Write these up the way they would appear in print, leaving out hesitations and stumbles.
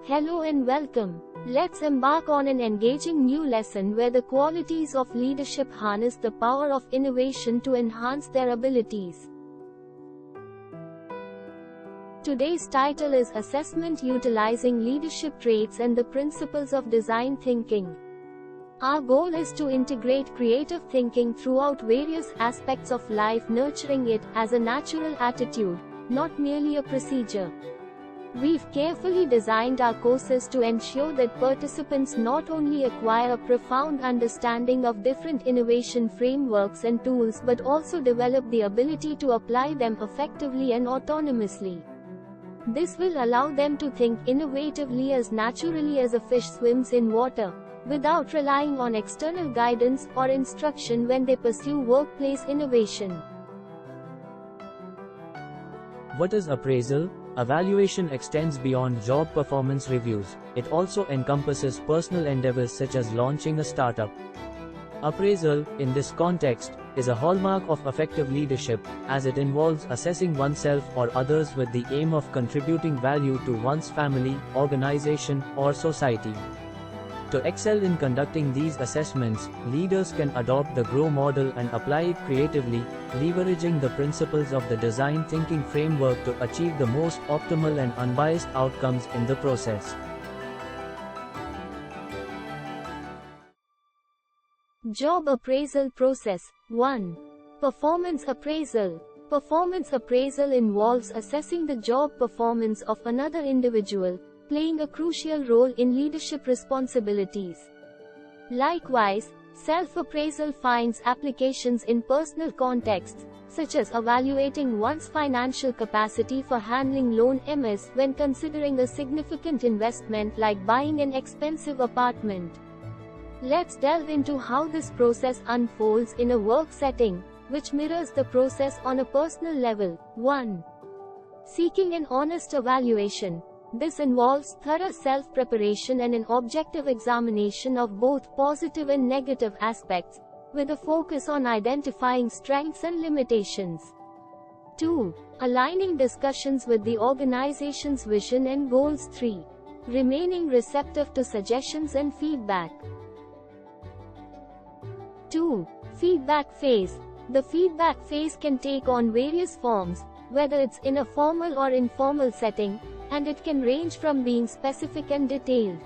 Hello and welcome. Let's embark on an engaging new lesson where the qualities of leadership harness the power of innovation to enhance their abilities. Today's title is Assessment Utilizing Leadership Traits and the Principles of Design Thinking. Our goal is to integrate creative thinking throughout various aspects of life, nurturing it as a natural attitude, not merely a procedure. We've carefully designed our courses to ensure that participants not only acquire a profound understanding of different innovation frameworks and tools but also develop the ability to apply them effectively and autonomously. This will allow them to think innovatively as naturally as a fish swims in water, without relying on external guidance or instruction when they pursue workplace innovation. What is appraisal? Evaluation extends beyond job performance reviews. It also encompasses personal endeavors such as launching a startup. Appraisal, in this context, is a hallmark of effective leadership, as it involves assessing oneself or others with the aim of contributing value to one's family, organization, or society. To excel in conducting these assessments, leaders can adopt the GROW model and apply it creatively, leveraging the principles of the design thinking framework to achieve the most optimal and unbiased outcomes in the process. Job appraisal process. 1. Performance appraisal. Performance appraisal involves assessing the job performance of another individual, playing a crucial role in leadership responsibilities. Likewise, self-appraisal finds applications in personal contexts, such as evaluating one's financial capacity for handling loan MS when considering a significant investment like buying an expensive apartment. Let's delve into how this process unfolds in a work setting, which mirrors the process on a personal level. 1. Seeking an honest evaluation. This involves thorough self-preparation and an objective examination of both positive and negative aspects, with a focus on identifying strengths and limitations. 2. Aligning discussions with the organization's vision and goals. 3. Remaining receptive to suggestions and feedback. 2. Feedback phase. The feedback phase can take on various forms, whether it's in a formal or informal setting, and it can range from being specific and detailed.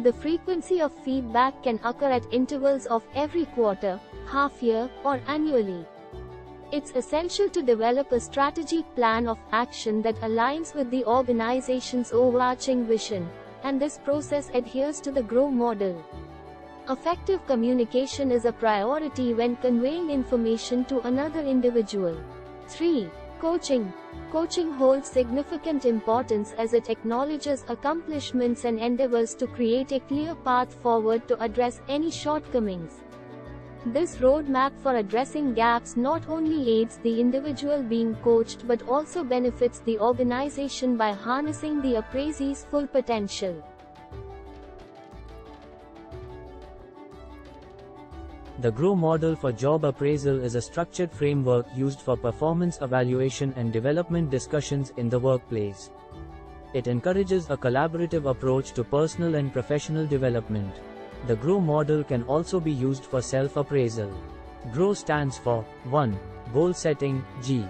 The frequency of feedback can occur at intervals of every quarter, half-year, or annually. It's essential to develop a strategic plan of action that aligns with the organization's overarching vision, and this process adheres to the GROW model. Effective communication is a priority when conveying information to another individual. 3. Coaching. Coaching holds significant importance as it acknowledges accomplishments and endeavors to create a clear path forward to address any shortcomings. This roadmap for addressing gaps not only aids the individual being coached but also benefits the organization by harnessing the appraisee's full potential. The GROW model for job appraisal is a structured framework used for performance evaluation and development discussions in the workplace. It encourages a collaborative approach to personal and professional development. The GROW model can also be used for self-appraisal. GROW stands for 1. Goal setting, G.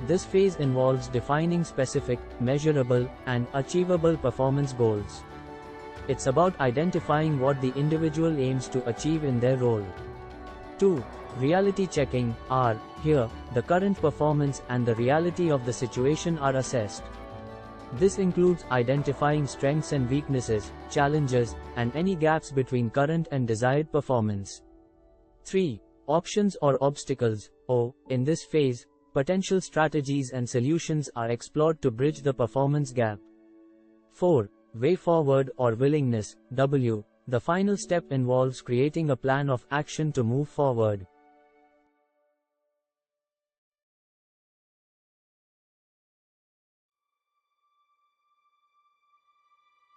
This phase involves defining specific, measurable, and achievable performance goals. It's about identifying what the individual aims to achieve in their role. 2. Reality checking, R. Here, the current performance and the reality of the situation are assessed. This includes identifying strengths and weaknesses, challenges, and any gaps between current and desired performance. 3. Options or obstacles, O. In this phase, potential strategies and solutions are explored to bridge the performance gap. 4. Way forward or willingness, W. The final step involves creating a plan of action to move forward.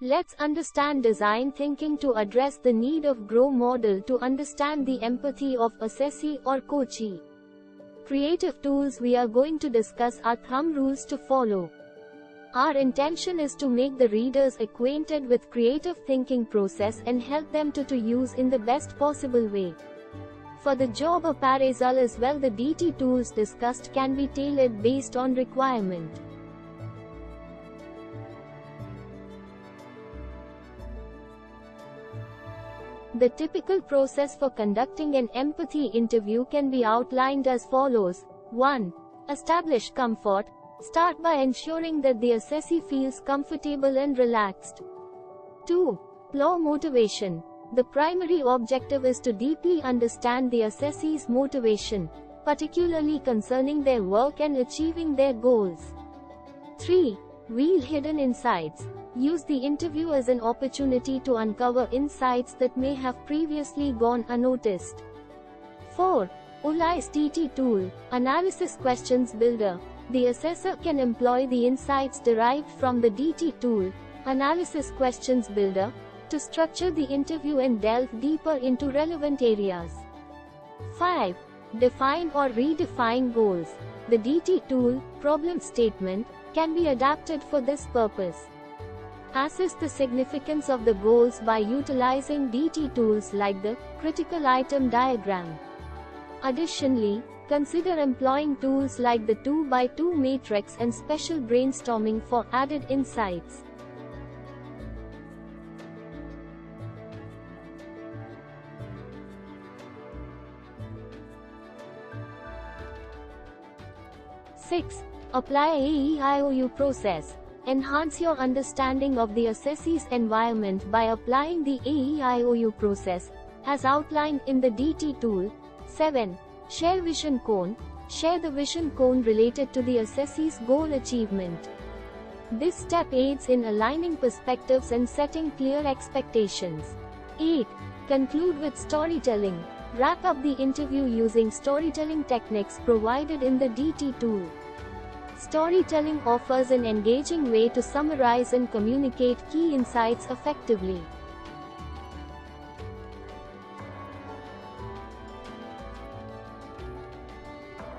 Let's understand design thinking to address the need of GROW model to understand the empathy of assessee or coachee. Creative tools we are going to discuss are thumb rules to follow. Our intention is to make the readers acquainted with creative thinking process and help them to use in the best possible way. For the job appraisal as well, the DT tools discussed can be tailored based on requirement. The typical process for conducting an empathy interview can be outlined as follows. 1. Establish comfort. Start by ensuring that the assessee feels comfortable and relaxed. 2. Explore motivation. The primary objective is to deeply understand the assessee's motivation, particularly concerning their work and achieving their goals. 3. Reveal hidden insights. Use the interview as an opportunity to uncover insights that may have previously gone unnoticed. 4. Utilize DT tool, Analysis Questions Builder. The assessor can employ the insights derived from the DT tool, Analysis Questions Builder, to structure the interview and delve deeper into relevant areas. 5. Define or redefine goals. The DT tool, Problem Statement, can be adapted for this purpose. Assess the significance of the goals by utilizing DT tools like the critical item diagram. Additionally, consider employing tools like the 2x2 matrix and special brainstorming for added insights. Six. Apply AEIOU process. Enhance your understanding of the assessee's environment by applying the AEIOU process, as outlined in the DT tool. 7. Share vision cone. Share the vision cone related to the assessee's goal achievement. This step aids in aligning perspectives and setting clear expectations. 8. Conclude with storytelling. Wrap up the interview using storytelling techniques provided in the DT tool. Storytelling offers an engaging way to summarize and communicate key insights effectively.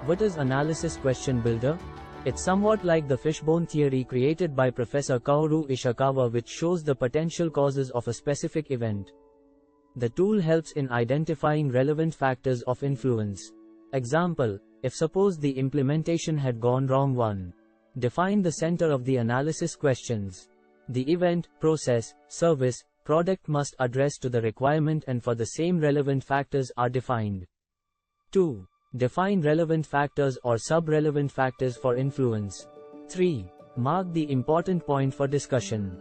What is Analysis Question Builder? It's somewhat like the fishbone theory created by Professor Kaoru Ishikawa, which shows the potential causes of a specific event. The tool helps in identifying relevant factors of influence. Example: if suppose the implementation had gone wrong. 1. Define the center of the analysis questions. The event, process, service, product must address to the requirement, and for the same relevant factors are defined. 2. Define relevant factors or sub-relevant factors for influence. 3. Mark the important point for discussion.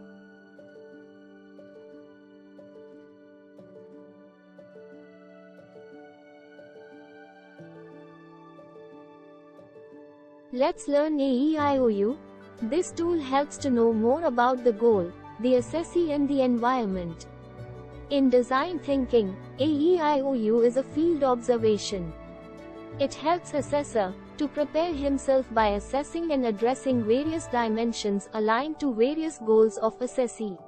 Let's learn AEIOU. This tool helps to know more about the goal, the assessee and the environment. In design thinking, AEIOU is a field observation. It helps assessor to prepare himself by assessing and addressing various dimensions aligned to various goals of assessee.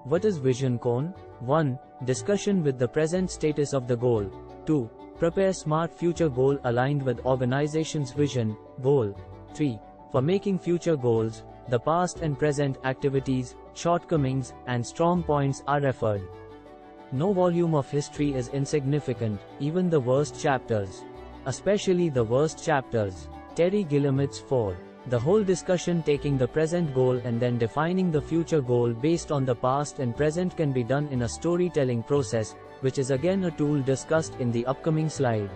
What is vision cone? 1. Discussion with the present status of the goal. 2. Prepare smart future goal aligned with organization's vision, goal. 3. For making future goals, the past and present activities, shortcomings, and strong points are referred. No volume of history is insignificant, even the worst chapters. Especially the worst chapters. Terry Gilliamit's 4. The whole discussion taking the present goal and then defining the future goal based on the past and present can be done in a storytelling process, which is again a tool discussed in the upcoming slide.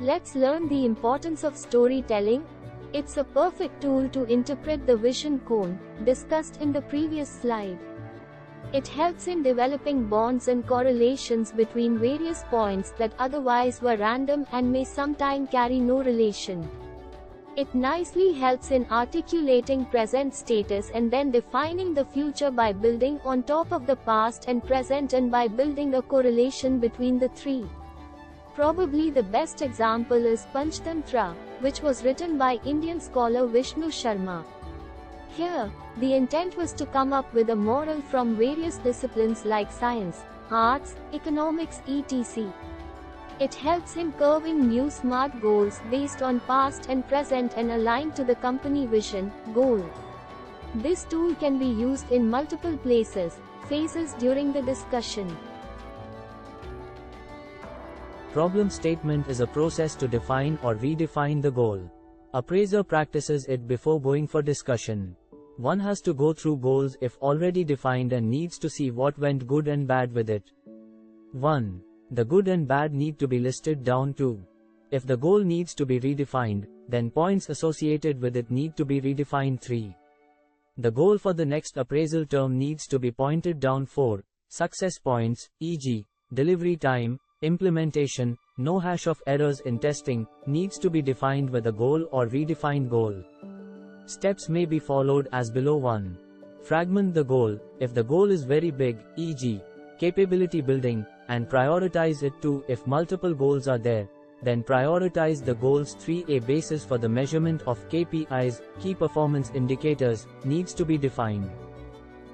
Let's learn the importance of storytelling. It's a perfect tool to interpret the vision cone, discussed in the previous slide. It helps in developing bonds and correlations between various points that otherwise were random and may sometimes carry no relation. It nicely helps in articulating present status and then defining the future by building on top of the past and present and by building a correlation between the three. Probably the best example is Panchtantra, which was written by Indian scholar Vishnu Sharma. Here, the intent was to come up with a moral from various disciplines like science, arts, economics etc. It helps in curving new SMART goals based on past and present and aligned to the company vision, goal. This tool can be used in multiple phases during the discussion. Problem statement is a process to define or redefine the goal. Appraiser practices it before going for discussion. One has to go through goals if already defined and needs to see what went good and bad with it. 1. The good and bad need to be listed down too. If the goal needs to be redefined, then points associated with it need to be redefined. 3. The goal for the next appraisal term needs to be pointed down. 4. Success points, e.g., delivery time, implementation, no hash of errors in testing, needs to be defined with a goal or redefined goal. Steps may be followed as below. 1. Fragment the goal. If the goal is very big, e.g., capability building, and prioritize it. 2. If multiple goals are there, then prioritize the goals. 3. A basis for the measurement of KPIs, key performance indicators, needs to be defined.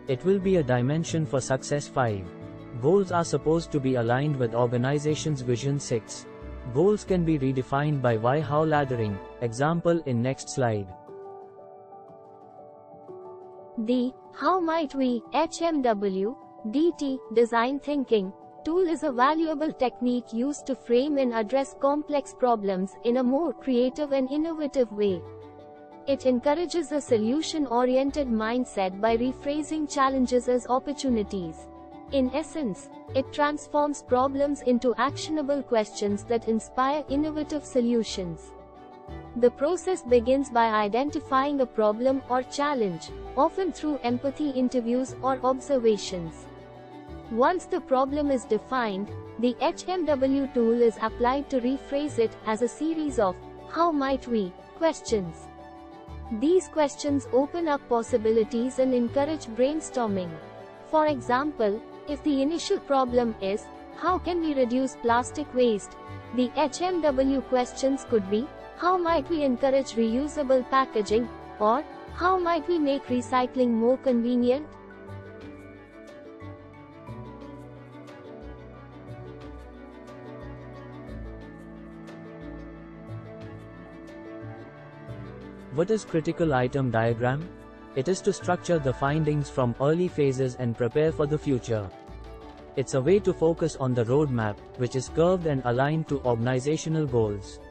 It will be a dimension for success. 5. Goals are supposed to be aligned with organization's vision. 6. Goals can be redefined by why-how laddering, example in next slide. The How Might We, HMW, DT, Design Thinking tool is a valuable technique used to frame and address complex problems in a more creative and innovative way. It encourages a solution-oriented mindset by rephrasing challenges as opportunities. In essence, it transforms problems into actionable questions that inspire innovative solutions. The process begins by identifying a problem or challenge, often through empathy interviews or observations. Once the problem is defined, the HMW tool is applied to rephrase it as a series of "How might we?" questions. These questions open up possibilities and encourage brainstorming. For example, if the initial problem is, "How can we reduce plastic waste?" the HMW questions could be, "How might we encourage reusable packaging?" or "How might we make recycling more convenient?" What is critical item diagram? It is to structure the findings from early phases and prepare for the future. It's a way to focus on the roadmap, which is curved and aligned to organizational goals.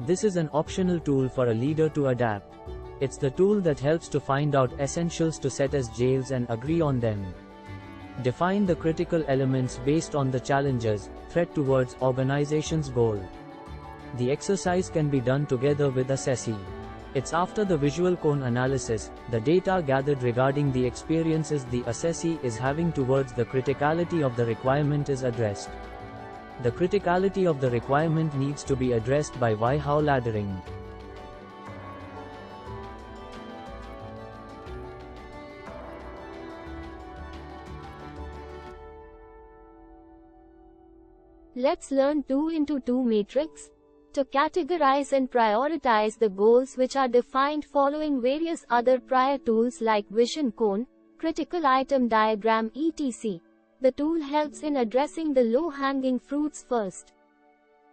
This is an optional tool for a leader to adapt. It's the tool that helps to find out essentials to set as JKITCDO and agree on them. Define the critical elements based on the challenges, threat towards organization's goal. The exercise can be done together with assessee. It's after the visual cone analysis, the data gathered regarding the experiences the assessee is having towards the criticality of the requirement is addressed. The criticality of the requirement needs to be addressed by why-how laddering. Let's learn 2x2 matrix. To categorize and prioritize the goals which are defined following various other prior tools like vision cone, critical item diagram etc. The tool helps in addressing the low-hanging fruits first.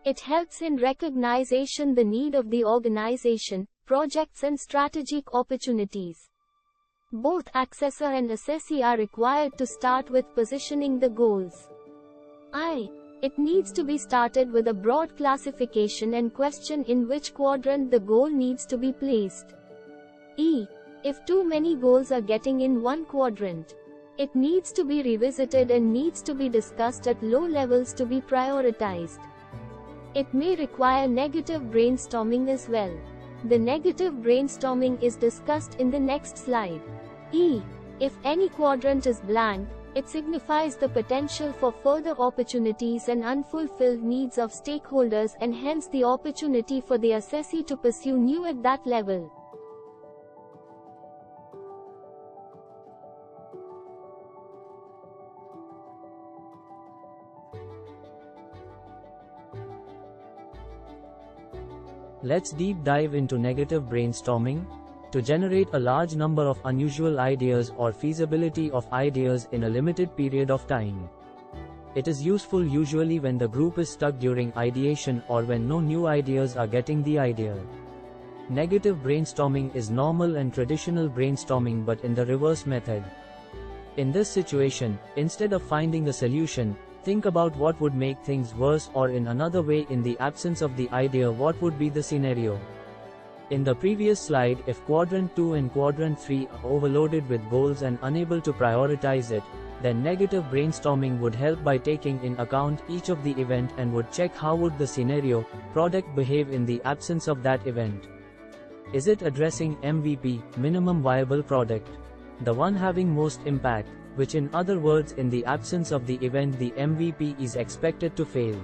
It helps in recognition the need of the organization, projects and strategic opportunities. Both accessor and assessee are required to start with positioning the goals. It needs to be started with a broad classification and question in which quadrant the goal needs to be placed. If too many goals are getting in one quadrant, it needs to be revisited and needs to be discussed at low levels to be prioritized. It may require negative brainstorming as well. The negative brainstorming is discussed in the next slide. If any quadrant is blank, It signifies the potential for further opportunities and unfulfilled needs of stakeholders and hence the opportunity for the assessee to pursue new at that level. Let's deep dive into negative brainstorming. To generate a large number of unusual ideas or feasibility of ideas in a limited period of time. It is useful usually when the group is stuck during ideation or when no new ideas are getting the idea. Negative brainstorming is normal and traditional brainstorming but in the reverse method. In this situation, instead of finding a solution, think about what would make things worse, or in another way, in the absence of the idea, what would be the scenario. In the previous slide, if quadrant 2 and quadrant 3 are overloaded with goals and unable to prioritize it, then negative brainstorming would help by taking in account each of the event and would check how would the scenario, product behave in the absence of that event. Is it addressing MVP, minimum viable product? The one having most impact, which in other words, in the absence of the event, the MVP is expected to fail.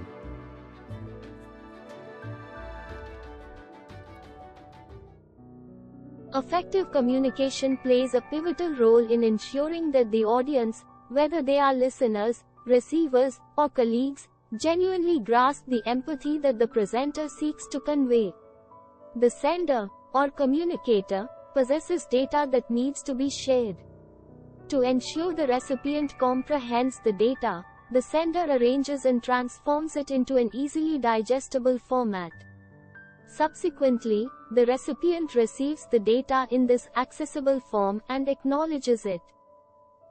Effective communication plays a pivotal role in ensuring that the audience, whether they are listeners, receivers, or colleagues, genuinely grasp the empathy that the presenter seeks to convey. The sender, or communicator, possesses data that needs to be shared. To ensure the recipient comprehends the data, the sender arranges and transforms it into an easily digestible format. Subsequently, the recipient receives the data in this accessible form and acknowledges it.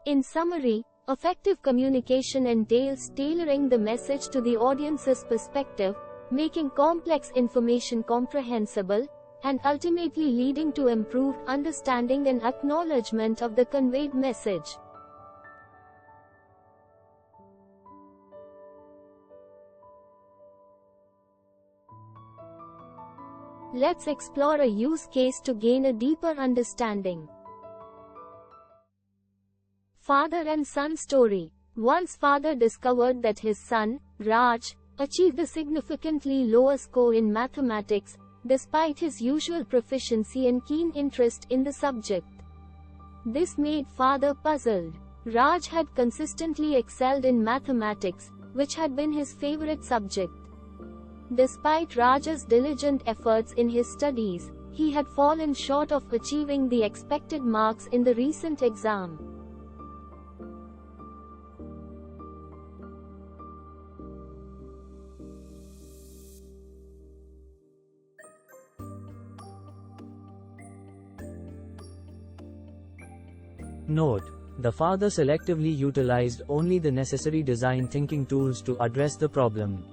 In summary, effective communication entails tailoring the message to the audience's perspective, making complex information comprehensible, and ultimately leading to improved understanding and acknowledgement of the conveyed message. Let's explore a use case to gain a deeper understanding. Father and son story. Once father discovered that his son, Raj, achieved a significantly lower score in mathematics, despite his usual proficiency and keen interest in the subject. This made father puzzled. Raj had consistently excelled in mathematics, which had been his favorite subject. Despite Raj's diligent efforts in his studies, he had fallen short of achieving the expected marks in the recent exam. Note: the father selectively utilized only the necessary design thinking tools to address the problem.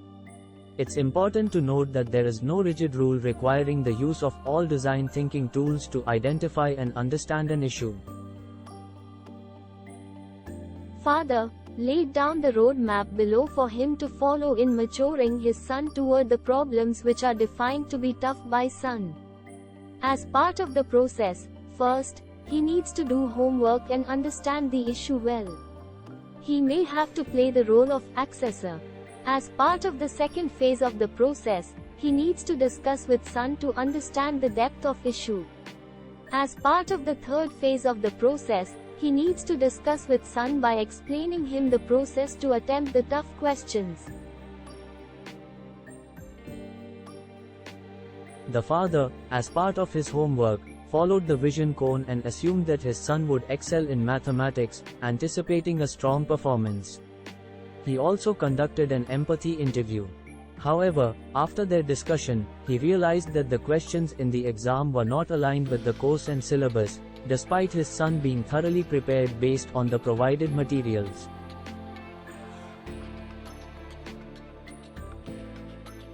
It's important to note that there is no rigid rule requiring the use of all design thinking tools to identify and understand an issue. Father laid down the roadmap below for him to follow in maturing his son toward the problems which are defined to be tough by son. As part of the process, first, he needs to do homework and understand the issue well. He may have to play the role of accessor. As part of the second phase of the process, he needs to discuss with son to understand the depth of issue. As part of the third phase of the process, he needs to discuss with son by explaining him the process to attempt the tough questions. The father, as part of his homework, followed the vision cone and assumed that his son would excel in mathematics, anticipating a strong performance. He also conducted an empathy interview. However, after their discussion, he realized that the questions in the exam were not aligned with the course and syllabus, despite his son being thoroughly prepared based on the provided materials.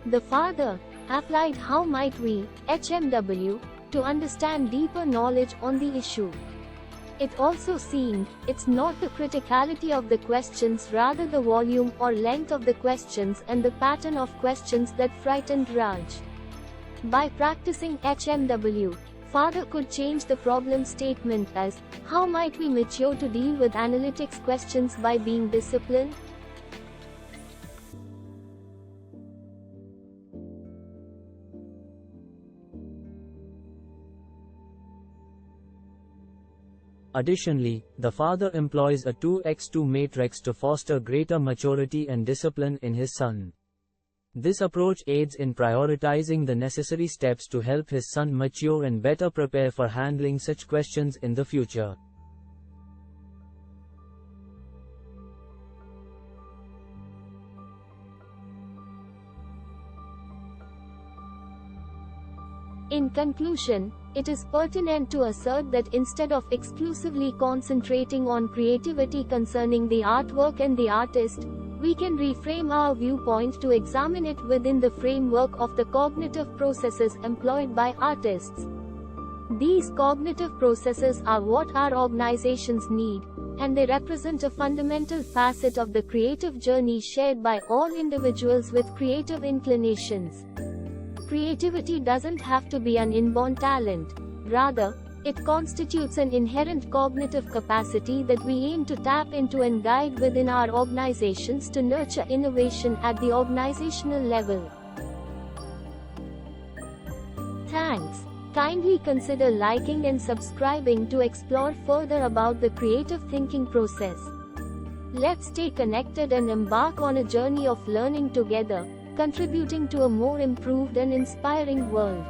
The father applied How Might We, HMW, to understand deeper knowledge on the issue. It also seemed, it's not the criticality of the questions, rather the volume or length of the questions and the pattern of questions that frightened Raj. By practicing HMW, Father could change the problem statement as, how might we mature to deal with analytics questions by being disciplined? Additionally, the father employs a 2x2 matrix to foster greater maturity and discipline in his son. This approach aids in prioritizing the necessary steps to help his son mature and better prepare for handling such questions in the future. In conclusion, it is pertinent to assert that instead of exclusively concentrating on creativity concerning the artwork and the artist, we can reframe our viewpoint to examine it within the framework of the cognitive processes employed by artists. These cognitive processes are what our organizations need, and they represent a fundamental facet of the creative journey shared by all individuals with creative inclinations. Creativity doesn't have to be an inborn talent. Rather, it constitutes an inherent cognitive capacity that we aim to tap into and guide within our organizations to nurture innovation at the organizational level. Thanks. Kindly consider liking and subscribing to explore further about the creative thinking process. Let's stay connected and embark on a journey of learning together, contributing to a more improved and inspiring world.